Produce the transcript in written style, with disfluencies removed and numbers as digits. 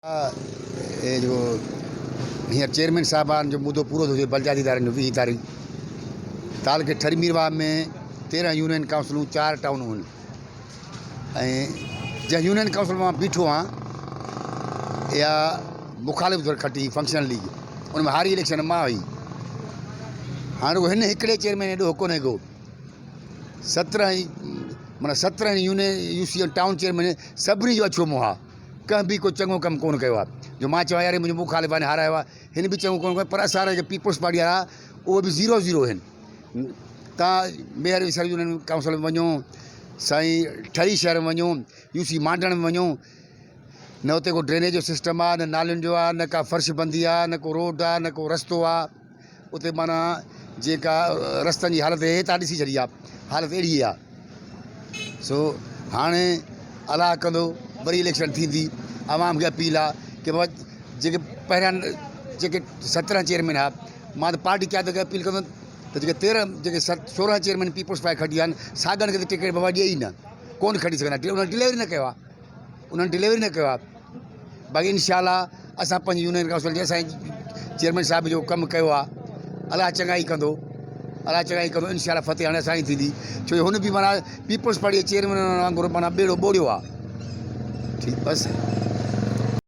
ये जो हींअर चेयरमैन साहबान जो मुद्दो पूरो थो थिए बलजादीदारनि जो 20 तारीख़ तालुक़े ठरी मीरवाह में 13 यूनियन काउंसिलूं 4 टाउनूं आहिनि ऐं जंहिं यूनियन काउंसिल मां बीठो आहियां इहा मुखालिफ़ खटी फंक्शनल लीग उन में हारी इलेक्शन मां हुई। हाणे हिन हिकिड़े चेयरमैन एॾो कोन्हे को 17 यूनियन यूसी टाउन चेयरमैन सभिनी जो अछो मुंहुं आहे। कंहिं बि को चङो कमु कोन कयो आहे। जो मां चवां यार मुंहिंजो मुखालिफ़ आहिनि हारायो आहे हिन बि चङो कोन कयो पर असां जे पीपल्स पार्टी वारा उहे बि 0-0 आहिनि। तव्हां मेयर सर्व यूनियन काउंसिल में वञो साईं ठरी शहर में वञो यूसी मांडण में वञो न उते को ड्रेनेज जो सिस्टम आहे न नालियुनि जो आहे न का फर्श बंदी आहे न को रोड आहे न को रस्तो आहे। उते माना जेका रस्तनि जी हालत हे तव्हां ॾिसी छॾी आहे हालत अहिड़ी आहे। सो हाणे अलाह कंदो वरी इलेक्शन थींदी आवाम खे अपील आहे कि बाबा जेके पहिरियां जेके 17 चेयरमैन आहे मां त पार्टी क़यादत खे अपील कंदुमि त जेके 16 चेयरमैन पीपल्स पार्टी खटी आहिनि साॻियुनि खे त टिकट बाबा ॾिए ई न कोन खटी सघंदा। उन्हनि डिलीवरी न कयो आहे बाक़ी इंशाअल्लाह असां पंहिंजी यूनियन काउंसिल जे असांजे चेयरमैन साहिब जो कमु कयो आहे अलाह चङाई कंदो इंशाअल्लाह फतेह हाणे असांजी थींदी छो जो हुन बि माना पीपल्स पार्टी जे चेयरमैन वांगुरु माना ॿेड़ो ॿोड़ियो आहे। ठीकु बसि।